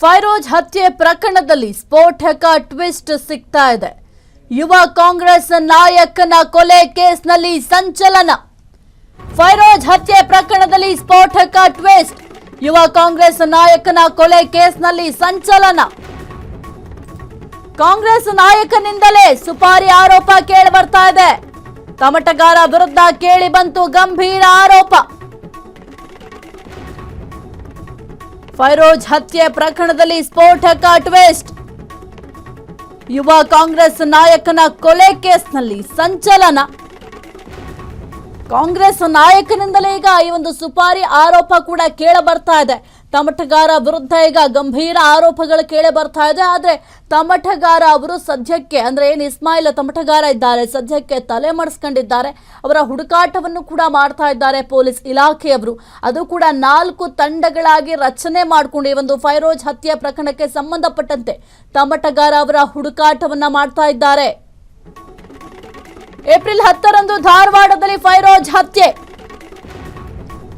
ಫೈರೋಜ್ ಹತ್ಯೆ ಪ್ರಕರಣದಲ್ಲಿ ಸ್ಫೋಟಕ ಟ್ವಿಸ್ಟ್ ಸಿಗ್ತಾ ಇದೆ. ಯುವ ಕಾಂಗ್ರೆಸ್ ನಾಯಕನ ಕೊಲೆ ಕೇಸ್ನಲ್ಲಿ ಸಂಚಲನ. ಫೈರೋಜ್ ಹತ್ಯೆ ಪ್ರಕರಣದಲ್ಲಿ ಸ್ಫೋಟಕ ಟ್ವಿಸ್ಟ್. ಯುವ ಕಾಂಗ್ರೆಸ್ ನಾಯಕನ ಕೊಲೆ ಕೇಸ್ನಲ್ಲಿ ಸಂಚಲನ. ಕಾಂಗ್ರೆಸ್ ನಾಯಕನಿಂದಲೇ ಸುಪಾರಿ ಆರೋಪ ಕೇಳಿ ಬರ್ತಾ ಇದೆ. ತಮಟಗಾರ ವಿರುದ್ಧ ಕೇಳಿ ಬಂತು ಗಂಭೀರ ಆರೋಪ. ಫೈರೋಜ್ ಹತ್ಯೆ ಪ್ರಕರಣದಲ್ಲಿ ಸ್ಫೋಟಕ ಟ್ವಿಸ್ಟ್. ಯುವ ಕಾಂಗ್ರೆಸ್ ನಾಯಕನ ಕೊಲೆ ಕೇಸ್ನಲ್ಲಿ ಸಂಚಲನ. ಕಾಂಗ್ರೆಸ್ ನಾಯಕನಿಂದಲೇ ಈಗ ಈ ಒಂದು ಸುಪಾರಿ ಆರೋಪ ಕೂಡ ಕೇಳಿ ಬರ್ತಾ ಇದೆ. ತಮಟಗಾರ ವಿರುದ್ಧ ಈಗ ಗಂಭೀರ ಆರೋಪಗಳು ಕೇಳಿ ಬರ್ತಾ ಇದೆ. ಆದ್ರೆ ತಮಟಗಾರ ಅವರು ಸದ್ಯಕ್ಕೆ ಅಂದ್ರೆ ಏನು ಇಸ್ಮಾಯಿಲ್ ತಮಟಗಾರ ಇದ್ದಾರೆ, ಸದ್ಯಕ್ಕೆ ತಲೆ ಮರೆಸ್ಕೊಂಡಿದ್ದಾರೆ. ಅವರ ಹುಡುಕಾಟವನ್ನು ಕೂಡ ಮಾಡ್ತಾ ಇದ್ದಾರೆ ಪೊಲೀಸ್ ಇಲಾಖೆಯವರು. ಅದು ಕೂಡ 4 ತಂಡಗಳಾಗಿ ರಚನೆ ಮಾಡಿಕೊಂಡು ಈ ಒಂದು ಫೈರೋಜ್ ಹತ್ಯೆ ಪ್ರಕರಣಕ್ಕೆ ಸಂಬಂಧಪಟ್ಟಂತೆ ತಮಟಗಾರ ಅವರ ಹುಡುಕಾಟವನ್ನ ಮಾಡ್ತಾ ಇದ್ದಾರೆ. ಏಪ್ರಿಲ್ 10ರಂದು ಧಾರವಾಡದಲ್ಲಿ ಫೈರೋಜ್ ಹತ್ಯೆ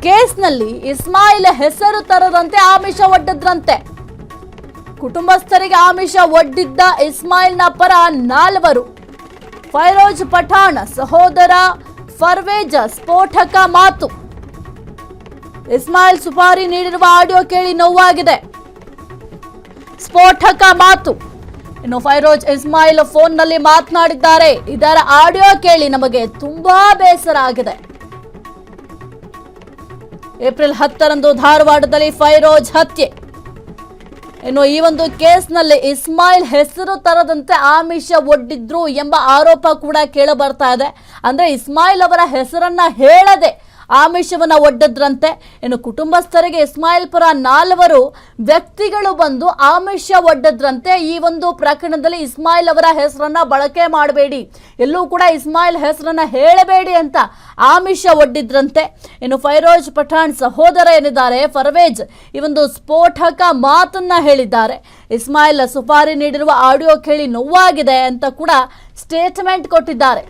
ಕೇಸ್ನಲ್ಲಿ ಇಸ್ಮಾಯಿಲ್ ಹೆಸರು ತರದಂತೆ ಆಮಿಷ ಒಡ್ಡಿದ್ರಂತೆ. ಕುಟುಂಬಸ್ಥರಿಗೆ ಆಮಿಷ ಒಡ್ಡಿದ್ದ ಇಸ್ಮಾಯಿಲ್ನ ಪರ 4. ಫೈರೋಜ್ ಪಠಾಣ್ ಸಹೋದರ ಫರ್ವೇಜ್ ಸ್ಫೋಟಕ ಮಾತು. ಇಸ್ಮಾಯಿಲ್ ಸುಪಾರಿ ನೀಡಿರುವ ಆಡಿಯೋ ಕೇಳಿ ನೋವಾಗಿದೆ. ಸ್ಫೋಟಕ ಮಾತು. ಇನ್ನು ಫೈರೋಜ್ ಇಸ್ಮಾಯಿಲ್ ಫೋನ್ನಲ್ಲಿ ಮಾತನಾಡಿದ್ದಾರೆ. ಇದರ ಆಡಿಯೋ ಕೇಳಿ ನಮಗೆ ತುಂಬಾ ಬೇಸರ ಆಗಿದೆ. ಏಪ್ರಿಲ್ 10ರಂದು ಧಾರವಾಡದಲ್ಲಿ ಫೈರೋಜ್ ಹತ್ಯೆ. ಇನ್ನು ಈ ಒಂದು ಕೇಸ್ನಲ್ಲಿ ಇಸ್ಮಾಯಿಲ್ ಹೆಸರು ತರದಂತೆ ಆಮಿಷ ಒಡ್ಡಿದ್ರು ಎಂಬ ಆರೋಪ ಕೂಡ ಕೇಳಿ ಬರ್ತಾ ಇದೆ. ಅಂದ್ರೆ ಇಸ್ಮಾಯಿಲ್ ಅವರ ಹೆಸರನ್ನ ಹೇಳದೆ ಆಮಿಷವನ್ನ ಒಡ್ಡಿದ್ರಂತೆ. ಇನ್ನು ಕುಟುಂಬಸ್ಥರಿಗೆ ಇಸ್ಮಾಯಿಲ್ ಪರ 4 ವ್ಯಕ್ತಿಗಳು ಬಂದು ಆಮಿಷ ಒಡ್ಡಿದ್ರಂತೆ. ಈ ಒಂದು ಪ್ರಕರಣದಲ್ಲಿ ಇಸ್ಮಾಯಿಲ್ ಅವರ ಹೆಸರನ್ನ ಬಳಕೆ ಮಾಡಬೇಡಿ, ಎಲ್ಲೂ ಕೂಡ ಇಸ್ಮಾಯಿಲ್ ಹೆಸರನ್ನ ಹೇಳಬೇಡಿ ಅಂತ ಆಮಿಷ ಒಡ್ಡಿದ್ರಂತೆ. ಇನ್ನು ಫೈರೋಜ್ ಪಠಾಣ್ ಸಹೋದರ ಏನಿದ್ದಾರೆ ಫರ್ವೇಜ್ ಈ ಒಂದು ಸ್ಫೋಟಕ ಮಾತನ್ನ ಹೇಳಿದ್ದಾರೆ. ಇಸ್ಮಾಯಿಲ್ ಸುಪಾರಿ ನೀಡಿರುವ ಆಡಿಯೋ ಕೇಳಿ ನೋವಾಗಿದೆ ಅಂತ ಕೂಡ ಸ್ಟೇಟ್ಮೆಂಟ್ ಕೊಟ್ಟಿದ್ದಾರೆ.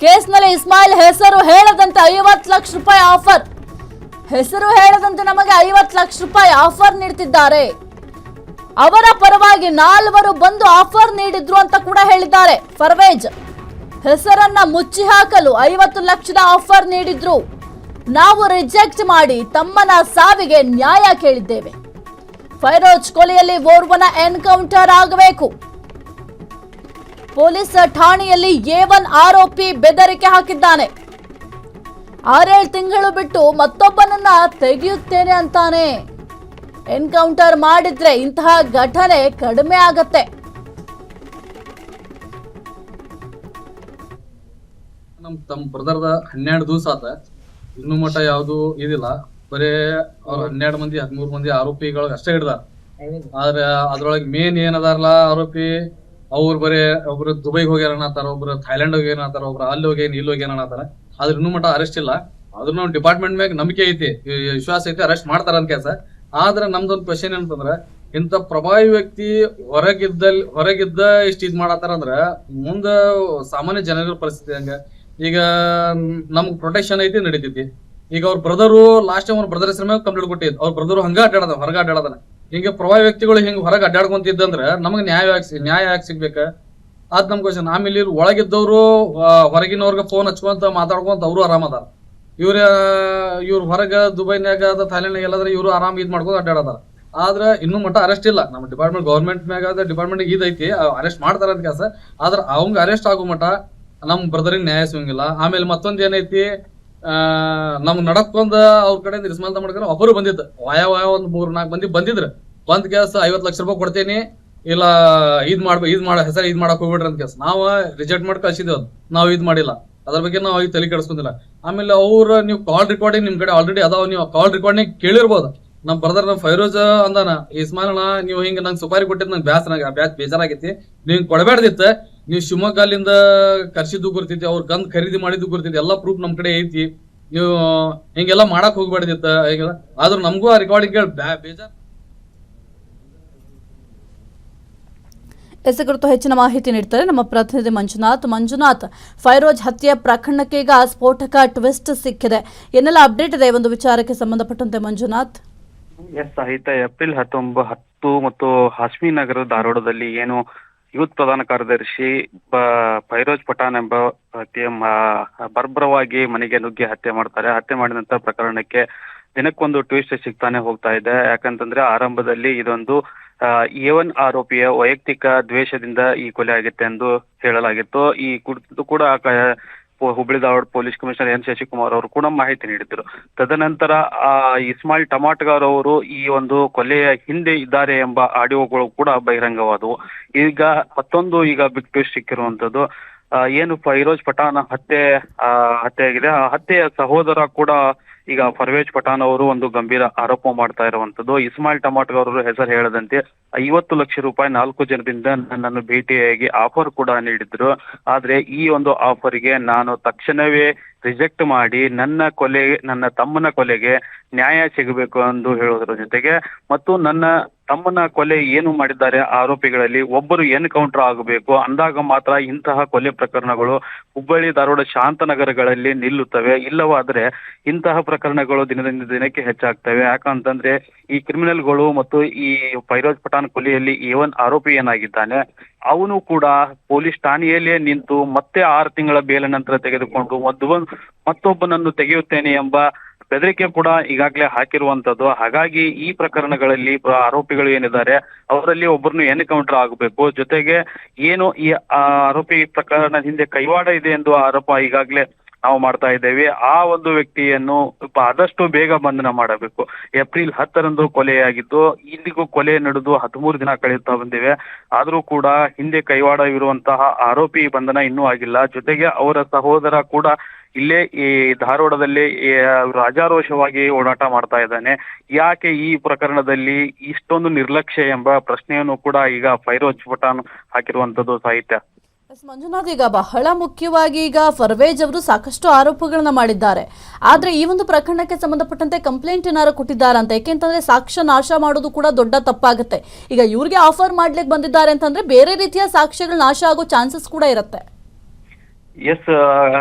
ಕೇಸ್ನಲ್ಲಿ ಇಸ್ಮಾಯಿಲ್ ಹೆಸರು ಹೇಳದಂತೆ 50 ಲಕ್ಷ ರೂಪಾಯಿ ಆಫರ್. ಹೆಸರು ಹೇಳದಂತೆ ನಮಗೆ 50 ಲಕ್ಷ ರೂಪಾಯಿ ಆಫರ್ ನೀಡ್ತಿದ್ದಾರೆ. ಅವರ ಪರವಾಗಿ 4 ಬಂದು ಆಫರ್ ನೀಡಿದ್ರು ಅಂತ ಕೂಡ ಹೇಳಿದ್ದಾರೆ. ಫರ್ವೇಜ್ ಹೆಸರನ್ನ ಮುಚ್ಚಿ ಹಾಕಲು 50 ಲಕ್ಷದ ಆಫರ್ ನೀಡಿದ್ರು. ನಾವು ರಿಜೆಕ್ಟ್ ಮಾಡಿ ತಮ್ಮನ ಸಾವಿಗೆ ನ್ಯಾಯ ಕೇಳಿದ್ದೇವೆ. ಫೈರೋಜ್ ಕೊಲೆಯಲ್ಲಿ ಓರ್ವನ ಎನ್ಕೌಂಟರ್ ಆಗಬೇಕು. ಪೊಲೀಸ್ ಠಾಣೆಯಲ್ಲಿ A1 ಆರೋಪಿ ಬೆದರಿಕೆ ಹಾಕಿದ್ದಾನೆ. 6-7 ತಿಂಗಳು ಬಿಟ್ಟು ಮತ್ತೊಬ್ಬನನ್ನ ತೆಗೆಯುತ್ತೇನೆ ಅಂತಾನೆ. ಎನ್ಕೌಂಟರ್ ಮಾಡಿದ್ರೆ ಇಂತಹ ಘಟನೆ ಕಡಿಮೆ ಆಗತ್ತೆ. ತಮ್ಮ ಬ್ರದರ್ದ 12 ದಿವಸ ಆತ, ಇನ್ನು ಮಟ್ಟ ಯಾವ್ದು ಇದಿಲ್ಲ. ಬರೇ ಅವ್ರ 12 ಮಂದಿ 13 ಮಂದಿ ಆರೋಪಿಗಳು ಅಷ್ಟೇ ಹಿಡ್ದಾರ. ಆದ್ರೆ ಅದ್ರೊಳಗೆ ಮೇನ್ ಏನದಾರಲ್ಲ ಆರೋಪಿ, ಅವ್ರು ಬರೀ ಒಬ್ರು ದುಬೈಗೆ ಹೋಗ್ಯಾರ ಅನ್ನತಾರ, ಒಬ್ರು ಥೈಲ್ಯಾಂಡ್ ಹೋಗ್ಯಾರ ಅನ್ನತಾರ, ಒಬ್ರು ಅಲ್ಲಿ ಹೋಗ್ಯಾನ ಇಲ್ಲಿ ಹೋಗ್ಯಾನ ಅನ್ನತಾರ. ಆದ್ರೆ ಇನ್ನೂ ಮಟ್ಟ ಅರೆಸ್ಟ್ ಇಲ್ಲ. ಅದ್ರ ನಾವು ಡಿಪಾರ್ಟ್ಮೆಂಟ್ ಮ್ಯಾಗ ನಂಬಿಕೆ ಐತಿ, ವಿಶ್ವಾಸ ಐತಿ, ಅರೆಸ್ಟ್ ಮಾಡ್ತಾರ ಅಂತ ಕೆಲಸ. ಆದ್ರೆ ನಮ್ದೊಂದು ಕ್ವಶನ್ ಏನಂತಂದ್ರ, ಇಂಥ ಪ್ರಭಾವಿ ವ್ಯಕ್ತಿ ಹೊರಗಿದ್ದ ಇಷ್ಟ ಇದ್ ಮಾಡತ್ತಾರ ಅಂದ್ರ ಮುಂದ ಸಾಮಾನ್ಯ ಜನಗಳ ಪರಿಸ್ಥಿತಿ ಹಂಗ. ಈಗ ನಮ್ಗ್ ಪ್ರೊಟೆಕ್ಷನ್ ಐತಿ, ನಡೀತೈತಿ. ಈಗ ಅವ್ರ ಬ್ರದರು ಲಾಸ್ಟ್ ಟೈಮ್ ಅವ್ರ ಬ್ರದರ್ ಹೆಸರ ಮ್ಯಾಗ ಕಂಪ್ಲೇಂಟ್ ಕೊಟ್ಟಿದ್. ಅವ್ರ ಬ್ರದರು ಹೊರಗ ಅಡ್ಡಾಡದನ. ಹಿಂಗೆ ಪ್ರಭಾವಿ ವ್ಯಕ್ತಿಗಳು ಹಿಂಗ್ ಹೊರಗೆ ಅಡ್ಡಾಡ್ಕೊಂತಿದ್ದಂದ್ರ ನಮಗ್ ನ್ಯಾಯ ಯಾಕೆ ಸಿಗ್ಬೇಕ? ಅದ್ ನಮ್ ಕ್ವಶನ್. ಆಮೇಲೆ ಇವ್ರು ಒಳಗಿದ್ದವ್ರು ಹೊರಗಿನವ್ರಿಗೆ ಫೋನ್ ಹಚ್ಕೊಂತ ಮಾತಾಡ್ಕೊಂತ ಅವ್ರು ಆರಾಮದಾರ. ಇವ್ರ ಹೊರಗ ದುಬೈನ್ಯಾಗ ಥೈಲ್ಯಾಂಡ್ ಎಲ್ಲಾದ್ರೆ ಇವ್ರು ಆರಾಮ್ ಇದ್ ಮಾಡ್ಕೊಂಡ್ ಅಡ್ಡಾಡದಾರ. ಆದ್ರ ಇನ್ನೂ ಮಟ್ಟ ಅರೆಸ್ಟ್ ಇಲ್ಲ. ನಮ್ಮ ಡಿಪಾರ್ಟ್ಮೆಂಟ್ ಗೌರ್ಮೆಂಟ್ ಮ್ಯಾಗ ಡಿಪಾರ್ಟ್ಮೆಂಟ್ ಇದೈತಿ, ಅರೆಸ್ಟ್ ಮಾಡ್ತಾರ ಅಂತ ಕೆಲಸ. ಆದ್ರ ಅವಂಗ ಅರೆಸ್ಟ್ ಆಗೋ ಮಟ್ಟ ನಮ್ ಬ್ರದರಿಗೆ ನ್ಯಾಯ ಸಿಗಂಗಿಲ್ಲ. ಆಮೇಲೆ ಮತ್ತೊಂದ್ ಏನೈತಿ, ನಮ್ಗ್ ನಡಕೊಂಡ್ ಅವ್ರ ಕಡೆಯಿಂದ ಇಸ್ಮಾಯಿಲ್ ಮಾಡ್ಕೊಂಡು ಒಬ್ಬರು ಬಂದಿತ್ತು. ವಾಯ ಒಂದ್ 3-4 ಮಂದಿ ಬಂದಿದ್ರು. ಬಂದ್ ಕೆಲಸ 50 ಲಕ್ಷ ರೂಪಾಯಿ ಕೊಡ್ತೇನಿ, ಇಲ್ಲ ಹೆಸರು ಇದ್ ಮಾಡಕ್ ಹೋಗ್ಬಿಡ್ರಿ ಅಂತ ಕೆಲಸ. ನಾವ್ ರಿಜೆಕ್ಟ್ ಮಾಡಿ ಕಳ್ಸಿದೇವ್. ನಾವ್ ಇದ್ ಮಾಡಿಲ್ಲ, ಅದ್ರ ಬಗ್ಗೆ ನಾವ್ ಈಗ ತಲೆ ಕೆಡಿಸ್ಕೊಂಡಿಲ್ಲ. ಆಮೇಲೆ ನೀವು ಕಾಲ್ ರೆಕಾರ್ಡಿಂಗ್ ನಿಮ್ ಕಡೆ ಆಲ್ರೆಡಿ ಅದಾವ, ನೀವು ಕಾಲ್ ರೆಕಾರ್ಡಿಂಗ್ ಕೇಳಿರ್ಬೋದು. ನಮ್ ಬ್ರದರ್ ಫೈರೋಜ್ ಅಂದಾನ, ಇಸ್ಮಾಯಿಲ್ ನೀವು ಹಿಂಗ ನಂಗೆ ಸುಪಾರಿ ಕೊಟ್ಟಿದ್ ನಂಗೆ ಬೇಜಾರಾಗೈತಿ, ನೀವ್ ಕೊಡಬೇಡ್ದಿತ್ತ. ನೀವು ಶಿವಮೊಗ್ಗ ಅಲ್ಲಿಂದ ಕರ್ಸಿದ್ದು ಗುರ್ತೈತಿ, ಅವ್ರ ಗಂದ್ ಖರೀದಿ ಮಾಡಿದ್ದು ಗುರ್ತೈತಿ, ಎಲ್ಲಾ ಪ್ರೂಫ್ ನಮ್ ಕಡೆ ಐತಿ. ನೀವು ಹಿಂಗೆಲ್ಲಾ ಮಾಡಕ್ ಹೋಗ್ಬೇಡ್ದಿತ್ತ. ಆದ್ರೂ ನಮಗೂ ಆ ರೆಕಾರ್ಡಿಂಗ್ ಕೇಳಿ ಬೇಜಾರ್. ಎಸ್ ಕುರಿತು ಹೆಚ್ಚಿನ ಮಾಹಿತಿ ನೀಡ್ತಾರೆ ನಮ್ಮ ಪ್ರತಿನಿಧಿ ಮಂಜುನಾಥ್. ಫೈರೋಜ್ ಹತ್ಯೆ ಪ್ರಕರಣಕ್ಕೆ ಈಗ ಸ್ಫೋಟಕ ಟ್ವಿಸ್ಟ್ ಸಿಕ್ಕಿದೆ. ಏನೆಲ್ಲ ಅಪ್ಡೇಟ್ ಇದೆ ಒಂದು ವಿಚಾರಕ್ಕೆ ಸಂಬಂಧಪಟ್ಟಂತೆ ಮಂಜುನಾಥ್? ಎಸ್ ಸಾಹಿತ್ಯ ಏಪ್ರಿಲ್ 10 ಮತ್ತು ಹಾಸ್ಮಿ ನಗರ ಧಾರವಾಡದಲ್ಲಿ ಏನು ಯೂತ್ ಪ್ರಧಾನ ಕಾರ್ಯದರ್ಶಿ ಫೈರೋಜ್ ಪಠಾಣ್ ಎಂಬ ಬರ್ಬರವಾಗಿ ಮನೆಗೆ ನುಗ್ಗಿ ಹತ್ಯೆ ಮಾಡ್ತಾರೆ. ಹತ್ಯೆ ಮಾಡಿದಂತ ಪ್ರಕರಣಕ್ಕೆ ದಿನಕ್ಕೊಂದು ಟ್ವಿಸ್ಟ್ ಸಿಗ್ತಾನೆ ಹೋಗ್ತಾ ಇದೆ. ಯಾಕಂತಂದ್ರೆ ಆರಂಭದಲ್ಲಿ ಇದೊಂದು A1 ಆರೋಪಿಯ ವೈಯಕ್ತಿಕ ದ್ವೇಷದಿಂದ ಈ ಕೊಲೆ ಆಗಿತ್ತೆ ಎಂದು ಹೇಳಲಾಗಿತ್ತು. ಈ ಕುರಿತು ಕೂಡ Hubballi Dharwad police commissioner N Shashikumar ಅವರು ಕೂಡ ಮಾಹಿತಿ ನೀಡಿದ್ರು. ತದನಂತರ ಇಸ್ಮಾಯಿಲ್ ಟಮಾಟಗಾರ್ ಅವರು ಈ ಒಂದು ಕೊಲೆಯ ಹಿಂದೆ ಇದ್ದಾರೆ ಎಂಬ ಆಡಿಯೋಗಳು ಕೂಡ ಬಹಿರಂಗವಾದವು. ಈಗ ಮತ್ತೊಂದು ಬಿಗ್ ಟ್ವಿಸ್ಟ್ ಸಿಕ್ಕಿರುವಂತದ್ದು, ಏನು ಫೈರೋಜ್ ಪಠಾಣ್ ಹತ್ಯೆಯಾಗಿದೆ, ಆ ಹತ್ಯೆಯ ಸಹೋದರ ಕೂಡ ಈಗ ಪರ್ವೇಜ್ ಪಠಾಣ್ ಅವರು ಒಂದು ಗಂಭೀರ ಆರೋಪ ಮಾಡ್ತಾ ಇರುವಂತದ್ದು. ಇಸ್ಮಾಯಿಲ್ ಟಮಾಟಗಾರ್ ಅವರು ಹೆಸರು ಹೇಳದಂತೆ 50 ಲಕ್ಷ ರೂಪಾಯಿ 4 ಜನರಿಂದ ನನ್ನನ್ನು ಭೇಟಿಯಾಗಿ ಆಫರ್ ಕೂಡ ನೀಡಿದ್ರು. ಆದ್ರೆ ಈ ಒಂದು ಆಫರ್ಗೆ ನಾನು ತಕ್ಷಣವೇ ರಿಜೆಕ್ಟ್ ಮಾಡಿ ನನ್ನ ತಮ್ಮನ ಕೊಲೆಗೆ ನ್ಯಾಯ ಸಿಗಬೇಕು ಎಂದು ಹೇಳುವುದರ ಜೊತೆಗೆ ಮತ್ತು ನನ್ನ ತಮ್ಮನ ಕೊಲೆ ಏನು ಮಾಡಿದ್ದಾರೆ ಆರೋಪಿಗಳಲ್ಲಿ ಒಬ್ಬರು ಎನ್ಕೌಂಟರ್ ಆಗಬೇಕು, ಅಂದಾಗ ಮಾತ್ರ ಇಂತಹ ಕೊಲೆ ಪ್ರಕರಣಗಳು ಹುಬ್ಬಳ್ಳಿ ಧಾರವಾಡ ಶಾಂತನಗರಗಳಲ್ಲಿ ನಿಲ್ಲುತ್ತವೆ. ಇಲ್ಲವಾದ್ರೆ ಇಂತಹ ಪ್ರಕರಣಗಳು ದಿನದಿಂದ ದಿನಕ್ಕೆ ಹೆಚ್ಚಾಗ್ತವೆ. ಯಾಕಂತಂದ್ರೆ ಈ ಕ್ರಿಮಿನಲ್ಗಳು ಮತ್ತು ಈ ಫೈರೋಜ್ ಪಠಾಣ್ ಕೊಲೆಯಲ್ಲಿ A1 ಆರೋಪಿ ಏನಾಗಿದ್ದಾನೆ ಅವನು ಕೂಡ ಪೊಲೀಸ್ ಠಾಣೆಯಲ್ಲೇ ನಿಂತು ಮತ್ತೆ 6 ತಿಂಗಳ ಬೇಲ ನಂತರ ತೆಗೆದುಕೊಂಡು ಮತ್ತೊಬ್ಬನನ್ನು ತೆಗೆಯುತ್ತೇನೆ ಎಂಬ ಬೆದರಿಕೆ ಕೂಡ ಈಗಾಗಲೇ ಹಾಕಿರುವಂತದ್ದು. ಹಾಗಾಗಿ ಈ ಪ್ರಕರಣಗಳಲ್ಲಿ ಆರೋಪಿಗಳು ಏನಿದ್ದಾರೆ ಅವರಲ್ಲಿ ಒಬ್ಬರನ್ನು ಎನ್ಕೌಂಟರ್ ಆಗಬೇಕು. ಜೊತೆಗೆ ಏನು ಈ ಆರೋಪಿ ಪ್ರಕರಣ ಹಿಂದೆ ಕೈವಾಡ ಇದೆ ಎಂದು ಆರೋಪ ಈಗಾಗಲೇ ನಾವು ಮಾಡ್ತಾ ಇದ್ದೇವೆ. ಆ ಒಂದು ವ್ಯಕ್ತಿಯನ್ನು ಆದಷ್ಟು ಬೇಗ ಬಂಧನ ಮಾಡಬೇಕು. ಏಪ್ರಿಲ್ 10 ಕೊಲೆಯಾಗಿದ್ದು ಇಂದಿಗೂ ಕೊಲೆ ನಡೆದು 13 ದಿನ ಕಳೆಯುತ್ತಾ ಬಂದಿವೆ. ಆದರೂ ಕೂಡ ಹಿಂದೆ ಕೈವಾಡವಿರುವಂತಹ ಆರೋಪಿ ಬಂಧನ ಇನ್ನೂ ಆಗಿಲ್ಲ. ಜೊತೆಗೆ ಅವರ ಸಹೋದರ ಕೂಡ ಇಲ್ಲೇ ಈ ಧಾರವಾಡದಲ್ಲಿ ರಾಜಾರೋಷವಾಗಿ ಓಡಾಟ ಮಾಡ್ತಾ ಇದ್ದಾನೆ. ಯಾಕೆ ಈ ಪ್ರಕರಣದಲ್ಲಿ ಇಷ್ಟೊಂದು ನಿರ್ಲಕ್ಷ್ಯ ಎಂಬ ಪ್ರಶ್ನೆಯನ್ನು ಕೂಡ ಈಗ ಫೈರೋಜ್ ಪಠಾಣ್ ಹಾಕಿರುವಂತದ್ದು ಸಾಹಿತ್ಯ. ಮಂಜುನಾಥ್, ಈಗ ಬಹಳ ಮುಖ್ಯವಾಗಿ ಈಗ ಫರ್ವೇಜ್ ಅವರು ಸಾಕಷ್ಟು ಆರೋಪಗಳನ್ನ ಮಾಡಿದ್ದಾರೆ. ಆದ್ರೆ ಈ ಒಂದು ಪ್ರಕರಣಕ್ಕೆ ಸಂಬಂಧಪಟ್ಟಂತೆ ಕಂಪ್ಲೇಂಟ್ ಏನಾರು ಕೊಟ್ಟಿದ್ದಾರಂತ? ಯಾಕೆಂತಂದ್ರೆ ಸಾಕ್ಷ್ಯ ನಾಶ ಮಾಡೋದು ಕೂಡ ದೊಡ್ಡ ತಪ್ಪಾಗುತ್ತೆ. ಈಗ ಇವ್ರಿಗೆ ಆಫರ್ ಮಾಡ್ಲಿಕ್ಕೆ ಬಂದಿದ್ದಾರೆ ಅಂತಂದ್ರೆ ಬೇರೆ ರೀತಿಯ ಸಾಕ್ಷ್ಯಗಳು ನಾಶ ಆಗೋ ಚಾನ್ಸಸ್ ಕೂಡ ಇರುತ್ತೆ. ಎಸ್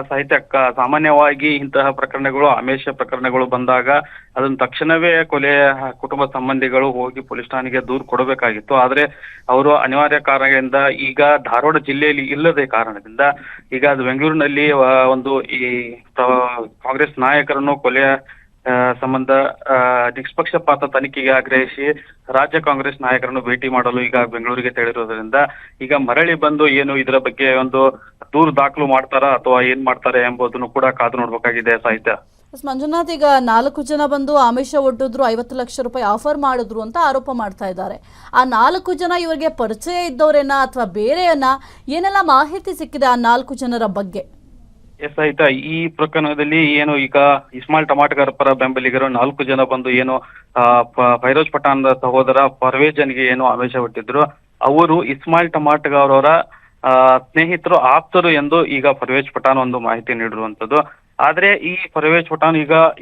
ಸಾಹಿತ್ಯ, ಸಾಮಾನ್ಯವಾಗಿ ಇಂತಹ ಪ್ರಕರಣಗಳು ಆಮೇಷ ಪ್ರಕರಣಗಳು ಬಂದಾಗ ಅದನ್ನು ತಕ್ಷಣವೇ ಕುಟುಂಬ ಸಂಬಂಧಿಗಳು ಹೋಗಿ ಪೊಲೀಸ್ ಠಾಣೆಗೆ ದೂರು ಕೊಡಬೇಕಾಗಿತ್ತು. ಆದ್ರೆ ಅವರು ಅನಿವಾರ್ಯ ಕಾರಣದಿಂದ ಈಗ ಧಾರವಾಡ ಜಿಲ್ಲೆಯಲ್ಲಿ ಇಲ್ಲದೆ ಕಾರಣದಿಂದ ಈಗ ಅದು ಬೆಂಗಳೂರಿನಲ್ಲಿ ಒಂದು ಈ ಕಾಂಗ್ರೆಸ್ ನಾಯಕರನ್ನು ಕೊಲೆಯ ಸಂಬಂಧ ನಿಷ್ಪಕ್ಷಪಾತ ತನಿಖೆಗೆ ಆಗ್ರಹಿಸಿ ರಾಜ್ಯ ಕಾಂಗ್ರೆಸ್ ನಾಯಕರನ್ನು ಭೇಟಿ ಮಾಡಲು ಈಗ ಬೆಂಗಳೂರಿಗೆ ತೆರಳಿರುವುದರಿಂದ ಈಗ ಮರಳಿ ಬಂದು ಏನು ಇದರ ಬಗ್ಗೆ ಒಂದು ದೂರು ದಾಖಲು ಮಾಡ್ತಾರಾ ಅಥವಾ ಏನ್ ಮಾಡ್ತಾರೆ ಎಂಬುದನ್ನು ಕೂಡ ಕಾದು ನೋಡ್ಬೇಕಾಗಿದೆ ಸಾಹಿತ್ಯ. ಮಂಜುನಾಥ್, ಈಗ 4 ಜನ ಬಂದು ಆಮಿಷ ಒಡ್ಡಿದ್ರು, 50 ಲಕ್ಷ ರೂಪಾಯಿ ಆಫರ್ ಮಾಡಿದ್ರು ಅಂತ ಆರೋಪ ಮಾಡ್ತಾ ಇದ್ದಾರೆ. ಆ 4 ಜನ ಇವರಿಗೆ ಪರಿಚಯ ಇದ್ದವರೇನ ಅಥವಾ ಬೇರೆಯನ್ನ? ಏನೆಲ್ಲ ಮಾಹಿತಿ ಸಿಕ್ಕಿದೆ ಆ 4 ಜನರ ಬಗ್ಗೆ? ಎಸ್ ಆಯ್ತಾ, ಈ ಪ್ರಕರಣದಲ್ಲಿ ಏನು ಈಗ ಇಸ್ಮಾಯಿಲ್ ಟಮಾಟಗಾರ್ ಪರ ಬೆಂಬಲಿಗರು 4 ಜನ ಬಂದು ಏನು ಫೈರೋಜ್ ಪಠಾಣ್ ಸಹೋದರ ಪರ್ವೇಜನ್ಗೆ ಏನು ಆಮಿಷ ಒಡ್ಡಿದ್ರು, ಅವರು ಇಸ್ಮಾಯಿಲ್ ಟಮಾಟಗಾರ್ ಅವರ ಸ್ನೇಹಿತರು, ಆಪ್ತರು ಎಂದು ಈಗ ಪರ್ವೇಜ್ ಪಠಾಣ್ ಒಂದು ಮಾಹಿತಿ ನೀಡಿರುವಂತದ್ದು. ಆದ್ರೆ ಈ ಪರ್ವೇಜ್ ಪಠಾಣ್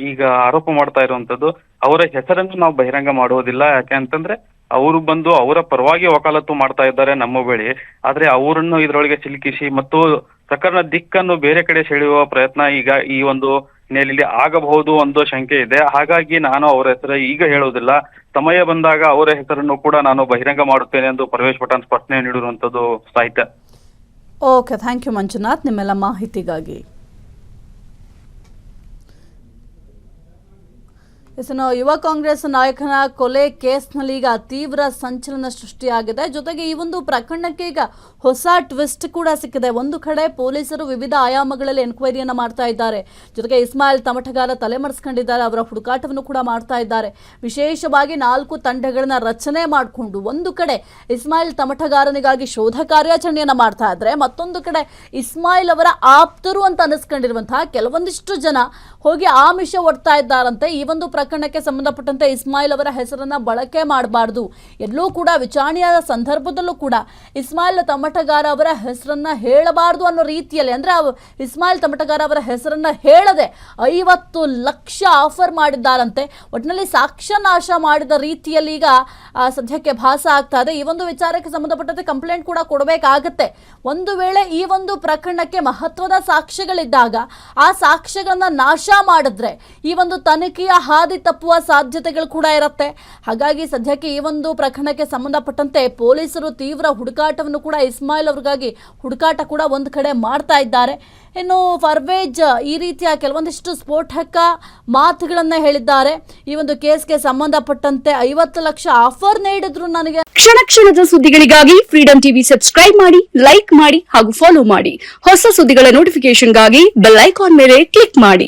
ಈಗ ಆರೋಪ ಮಾಡ್ತಾ ಇರುವಂತದ್ದು ಅವರ ಹೆಸರನ್ನು ನಾವು ಬಹಿರಂಗ ಮಾಡುವುದಿಲ್ಲ. ಯಾಕೆ ಅಂತಂದ್ರೆ ಅವರು ಬಂದು ಅವರ ಪರವಾಗಿ ವಕಾಲತ್ತು ಮಾಡ್ತಾ ಇದ್ದಾರೆ ನಮ್ಮ ಬಳಿ. ಆದ್ರೆ ಅವರನ್ನು ಇದರೊಳಗೆ ಸಿಲುಕಿಸಿ ಮತ್ತು ಪ್ರಕರಣ ದಿಕ್ಕನ್ನು ಬೇರೆ ಕಡೆ ಸೆಳೆಯುವ ಪ್ರಯತ್ನ ಈಗ ಈ ಒಂದು ಹಿನ್ನೆಲೆಯಲ್ಲಿ ಆಗಬಹುದು ಒಂದು ಶಂಕೆ ಇದೆ. ಹಾಗಾಗಿ ನಾನು ಅವರ ಹೆಸರು ಈಗ ಹೇಳುವುದಿಲ್ಲ, ಸಮಯ ಬಂದಾಗ ಅವರ ಹೆಸರನ್ನು ಕೂಡ ನಾನು ಬಹಿರಂಗ ಮಾಡುತ್ತೇನೆ ಎಂದು ಪರ್ವೇಜ್ ಪಠಾಣ್ ಸ್ಪಷ್ಟನೆ ನೀಡಿರುವಂತದ್ದು ಸಾಹಿತ್ಯ. ಓಕೆ, ಥ್ಯಾಂಕ್ ಯು ಮಂಜುನಾಥ್ ನಿಮ್ಮೆಲ್ಲ ಮಾಹಿತಿಗಾಗಿ. ಯುವ ಕಾಂಗ್ರೆಸ್ ನಾಯಕನ ಕೊಲೆ ಕೇಸ್ನಲ್ಲಿ ಈಗ ತೀವ್ರ ಸಂಚಲನ ಸೃಷ್ಟಿಯಾಗಿದೆ. ಜೊತೆಗೆ ಈ ಒಂದು ಪ್ರಕರಣಕ್ಕೆ ಈಗ ಹೊಸ ಟ್ವಿಸ್ಟ್ ಕೂಡ ಸಿಕ್ಕಿದೆ. ಒಂದು ಕಡೆ ಪೊಲೀಸರು ವಿವಿಧ ಆಯಾಮಗಳಲ್ಲಿ ಎನ್ಕ್ವೈರಿಯನ್ನ ಮಾಡ್ತಾ ಇದ್ದಾರೆ. ಜೊತೆಗೆ ಇಸ್ಮಾಯಿಲ್ ತಮಟಗಾರ ತಲೆಮರೆಸ್ಕೊಂಡಿದ್ದಾರೆ, ಅವರ ಹುಡುಕಾಟವನ್ನು ಕೂಡ ಮಾಡ್ತಾ ಇದ್ದಾರೆ. ವಿಶೇಷವಾಗಿ 4 ತಂಡಗಳನ್ನ ರಚನೆ ಮಾಡಿಕೊಂಡು ಒಂದು ಕಡೆ ಇಸ್ಮಾಯಿಲ್ ತಮಟಗಾರನಿಗಾಗಿ ಶೋಧ ಕಾರ್ಯಾಚರಣೆಯನ್ನ ಮಾಡ್ತಾ ಇದ್ದಾರೆ. ಮತ್ತೊಂದು ಕಡೆ ಇಸ್ಮಾಯಿಲ್ ಅವರ ಆಪ್ತರು ಅಂತ ಅನಿಸ್ಕೊಂಡಿರುವಂತಹ ಕೆಲವೊಂದಿಷ್ಟು ಜನ ಹೋಗಿ ಆಮಿಷ ಒಡ್ತಾ ಇದ್ದಾರಂತೆ. ಈ ಒಂದು ಪ್ರಕರಣಕ್ಕೆ ಸಂಬಂಧಪಟ್ಟಂತೆ ಇಸ್ಮಾಯಿಲ್ ಅವರ ಹೆಸರನ್ನ ಬಳಕೆ ಮಾಡಬಾರ್ದು, ಎಲ್ಲೂ ಕೂಡ ವಿಚಾರಣೆಯ ಸಂದರ್ಭದಲ್ಲೂ ಕೂಡ ಇಸ್ಮಾಯಿಲ್ ತಮಟಗಾರ ಅವರ ಹೆಸರನ್ನ ಹೇಳಬಾರ್ದು ಅನ್ನೋ ರೀತಿಯಲ್ಲಿ, ಅಂದ್ರೆ ಇಸ್ಮಾಯಿಲ್ ತಮಟಗಾರ ಅವರ ಹೆಸರನ್ನ ಹೇಳದೆ 50 ಲಕ್ಷ ಆಫರ್ ಮಾಡಿದ್ದಾರಂತೆ. ಒಟ್ಟಿನಲ್ಲಿ ಸಾಕ್ಷ್ಯ ನಾಶ ಮಾಡಿದ ರೀತಿಯಲ್ಲಿ ಈಗ ಸದ್ಯಕ್ಕೆ ಭಾಸ ಆಗ್ತಾ ಇದೆ. ಈ ಒಂದು ವಿಚಾರಕ್ಕೆ ಸಂಬಂಧಪಟ್ಟಂತೆ ಕಂಪ್ಲೇಂಟ್ ಕೂಡ ಕೊಡಬೇಕಾಗತ್ತೆ. ಒಂದು ವೇಳೆ ಈ ಒಂದು ಪ್ರಕರಣಕ್ಕೆ ಮಹತ್ವದ ಸಾಕ್ಷ್ಯಗಳಿದ್ದಾಗ ಆ ಸಾಕ್ಷ್ಯಗಳನ್ನ ನಾಶ ಮಾಡಿದ್ರೆ ಈ ಒಂದು ತನಿಖೆಯ ಹಾದಿ ದಾರಿ ತಪ್ಪುವ ಸಾಧ್ಯತೆಗಳು ಕೂಡ ಇರುತ್ತೆ. ಹಾಗಾಗಿ ಸದ್ಯಕ್ಕೆ ಈ ಒಂದು ಪ್ರಕರಣಕ್ಕೆ ಸಂಬಂಧಪಟ್ಟಂತೆ ಪೊಲೀಸರು ತೀವ್ರ ಹುಡುಕಾಟವನ್ನು ಕೂಡ ಇಸ್ಮಾಯಿಲ್ ಅವ್ರಿಗಾಗಿ ಹುಡುಕಾಟ ಕೂಡ ಒಂದು ಕಡೆ ಮಾಡ್ತಾ ಇದ್ದಾರೆ. ಇನ್ನು ಫರ್ವೇಜ್ ಈ ರೀತಿಯ ಕೆಲವೊಂದಿಷ್ಟು ಸ್ಫೋಟಕ ಮಾತುಗಳನ್ನ ಹೇಳಿದ್ದಾರೆ. ಈ ಒಂದು ಕೇಸ್ಗೆ ಸಂಬಂಧಪಟ್ಟಂತೆ 50 ಲಕ್ಷ ಆಫರ್ ನೀಡಿದ್ರು ನನಗೆ. ಕ್ಷಣ ಕ್ಷಣದ ಸುದ್ದಿಗಳಿಗಾಗಿ ಫ್ರೀಡಂ ಟಿವಿ ಸಬ್ಸ್ಕ್ರೈಬ್ ಮಾಡಿ, ಲೈಕ್ ಮಾಡಿ ಹಾಗೂ ಫಾಲೋ ಮಾಡಿ. ಹೊಸ ಸುದ್ದಿಗಳ ನೋಟಿಫಿಕೇಶನ್ಗಾಗಿ ಬೆಲ್ ಐಕಾನ್ ಮೇಲೆ ಕ್ಲಿಕ್ ಮಾಡಿ.